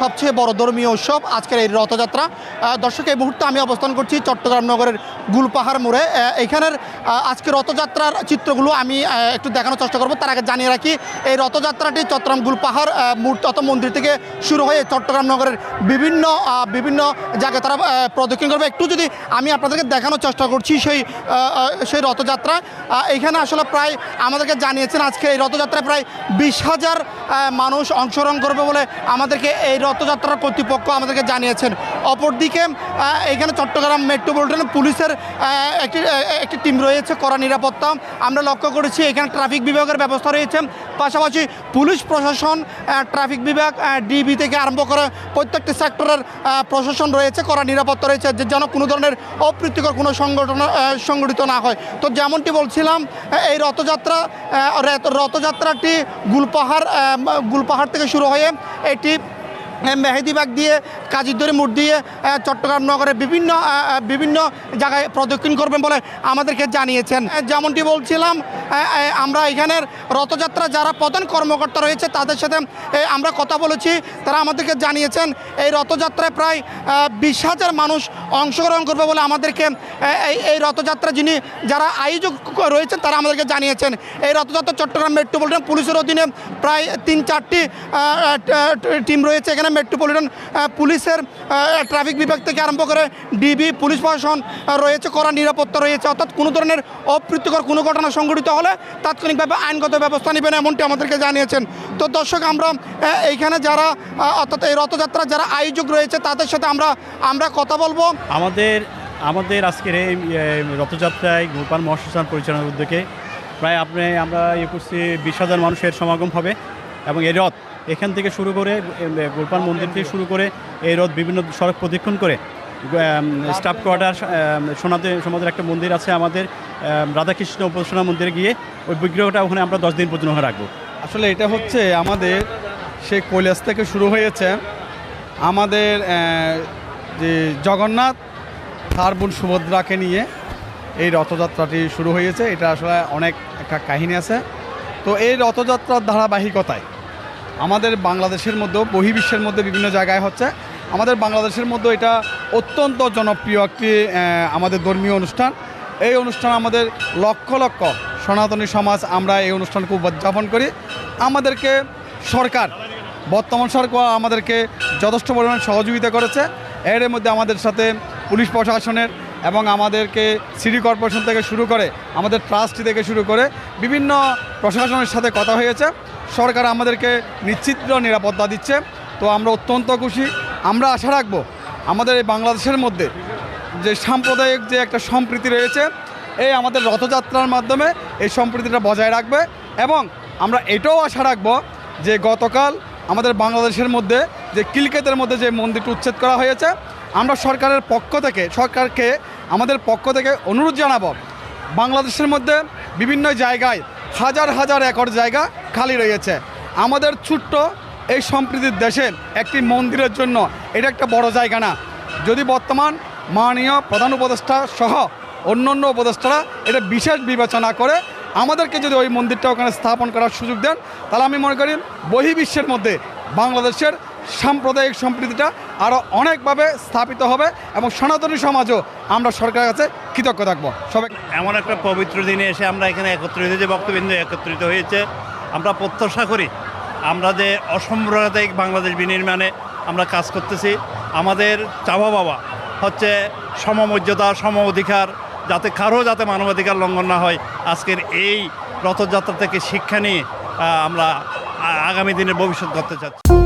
সবচেয়ে বড় ধর্মীয় উৎসব আজকের এই রথযাত্রা। দর্শক, এই মুহূর্তে আমি অবস্থান করছি চট্টগ্রাম নগরের গুলপাহাড় মোড়ে। এখানের আজকে রথযাত্রার চিত্রগুলো আমি একটু দেখানোর চেষ্টা করব। তার আগে জানিয়ে রাখি, এই রথযাত্রাটি চট্টগ্রাম গুলপাহাড় মন্দির থেকে শুরু হয়ে চট্টগ্রাম নগরের বিভিন্ন জায়গায় তারা প্রদক্ষিণ করবে। একটু যদি আমি আপনাদেরকে দেখানোর চেষ্টা করছি সেই রথযাত্রা। এখানে আসলে প্রায় আমাদেরকে জানিয়েছেন আজকে এই রথযাত্রায় প্রায় 20,000 মানুষ অংশগ্রহণ করবে বলে আমাদেরকে এই রথযাত্রার কর্তৃপক্ষ আমাদেরকে জানিয়েছেন। অপরদিকে এখানে চট্টগ্রাম মেট্রোপলিটন পুলিশের একটি টিম রয়েছে, কড়া নিরাপত্তা আমরা লক্ষ্য করেছি। এখানে ট্রাফিক বিভাগের ব্যবস্থা রয়েছে, পাশাপাশি পুলিশ প্রশাসন, ট্রাফিক বিভাগ, ডিবি থেকে আরম্ভ করে প্রত্যেকটি সেক্টরের প্রশাসন রয়েছে, কড়া নিরাপত্তা রয়েছে, যেন কোনো ধরনের অপ্রীতিকর কোনো সংগঠিত না হয়। তো যেমনটি বলছিলাম, এই রথযাত্রাটি গুলপাহাড় থেকে শুরু হয়ে এটি মেহেদিবাগ দিয়ে কাজীরদড়ি মোড় দিয়ে চট্টগ্রাম নগরের বিভিন্ন জায়গায় প্রদক্ষিণ করবেন বলে আমাদেরকে জানিয়েছেন। যেমনটি বলছিলাম, আমরা এখানের রথযাত্রা যারা প্রধান কর্মকর্তা রয়েছে তাদের সাথে আমরা কথা বলেছি। তারা আমাদেরকে জানিয়েছেন এই রথযাত্রায় প্রায় 20,000 মানুষ অংশগ্রহণ করবে বলে আমাদেরকে এই রথযাত্রা যারা আয়োজক রয়েছেন তারা আমাদেরকে জানিয়েছেন। এই রথযাত্রা চট্টগ্রাম মেট্রোপলিটন পুলিশের অধীনে প্রায় 3-4টি টিম রয়েছে। এখানে মেট্রোপলিটন পুলিশের ট্রাফিক বিভাগ থেকে আরম্ভ করে ডিবি পুলিশ প্রশাসন রয়েছে, কড়া নিরাপত্তা রয়েছে। অর্থাৎ কোনো ধরনের অপ্রীতিকর কোনো ঘটনা সংঘটিত হলে তাৎক্ষণিকভাবে আইনগত ব্যবস্থা নেবেন, এমনটি আমাদেরকে জানিয়েছেন। তো দর্শক, আমরা এইখানে যারা অর্থাৎ এই রথযাত্রা যারা আয়োজক রয়েছে তাদের সাথে আমরা কথা বলবো। আমাদের আজকের এই রথযাত্রায় গোপাল মহাশ্মশান পরিচালনার উদ্যোগে প্রায় আমরা করছি 20,000 মানুষের সমাগম হবে। এবং এই রথ এখান থেকে শুরু করে গোপাল মন্দির থেকে শুরু করে এই রথ বিভিন্ন সড়ক প্রদক্ষিণ করে স্টাফ কোয়ার্টার সমাজের একটা মন্দির আছে আমাদের রাধাকৃষ্ণ উপাসনা মন্দিরে গিয়ে ওই বিগ্রহটা ওখানে আমরা 10 দিন পর্যন্ত রাখবো। আসলে এটা হচ্ছে আমাদের সেই কৈলাস থেকে শুরু হয়েছে। আমাদের যে জগন্নাথ তার বোন সুভদ্রাকে নিয়ে এই রথযাত্রাটি শুরু হয়েছে। এটা আসলে অনেক একটা কাহিনী আছে। তো এই রথযাত্রার ধারাবাহিকতায় আমাদের বাংলাদেশের মধ্যেও বহির্বিশ্বের মধ্যে বিভিন্ন জায়গায় হচ্ছে। আমাদের বাংলাদেশের মধ্যে এটা অত্যন্ত জনপ্রিয় একটি আমাদের ধর্মীয় অনুষ্ঠান। এই অনুষ্ঠান আমাদের লক্ষ লক্ষ সনাতনী সমাজ আমরা এই অনুষ্ঠানকে উদযাপন করি। আমাদেরকে বর্তমান সরকার আমাদেরকে যথেষ্ট পরিমাণ সহযোগিতা করেছে। এর মধ্যে আমাদের সাথে পুলিশ প্রশাসনের এবং আমাদেরকে সিটি কর্পোরেশন থেকে শুরু করে আমাদের ট্রাস্টি থেকে শুরু করে বিভিন্ন প্রশাসনের সাথে কথা হয়েছে। সরকার আমাদেরকে নিশ্চিত নিরাপত্তা দিচ্ছে। তো আমরা অত্যন্ত খুশি। আমরা আশা রাখব আমাদের এই বাংলাদেশের মধ্যে যে সাম্প্রদায়িক যে একটা সম্প্রীতি রয়েছে, এই আমাদের রথযাত্রার মাধ্যমে এই সম্প্রীতিটা বজায় রাখবে। এবং আমরা এটাও আশা রাখব যে গতকাল আমাদের বাংলাদেশের মধ্যে যে কিলকেতের মধ্যে যে মন্দিরটি উচ্ছেদ করা হয়েছে, আমরা সরকারকে আমাদের পক্ষ থেকে অনুরোধ জানাব, বাংলাদেশের মধ্যে বিভিন্ন জায়গায় হাজার হাজার একর জায়গা খালি রয়েছে। আমাদের ছোট্ট এই সম্প্রীতির দেশে একটি মন্দিরের জন্য এটা একটা বড় জায়গা না। যদি বর্তমান মাননীয় প্রধান উপদেষ্টা সহ অন্য উপদেষ্টারা এটা বিশেষ বিবেচনা করে আমাদেরকে যদি ওই মন্দিরটা ওখানে স্থাপন করার সুযোগ দেন, তাহলে আমি মনে করি বহির্বিশ্বের মধ্যে বাংলাদেশের সাম্প্রদায়িক সম্প্রীতিটা আরও অনেকভাবে স্থাপিত হবে এবং সনাতনী সমাজও আমরা সরকারের কাছে কৃতজ্ঞ থাকবো। সবাই এমন একটা পবিত্র দিনে এসে আমরা এখানে একত্রিত যে ভক্তবৃন্দ একত্রিত হয়েছে, আমরা প্রত্যাশা করি আমরা যে অসাম্প্রদায়িক বাংলাদেশ বিনির্মাণে আমরা কাজ করতেছি। আমাদের চাওয়া বাবা হচ্ছে সমমর্যাদা, সম অধিকার, যাতে যাতে মানবাধিকার লঙ্ঘন না হয়। আজকের এই রথযাত্রা থেকে শিক্ষা নিয়ে আমরা আগামী দিনের ভবিষ্যৎ করতে চাচ্ছি।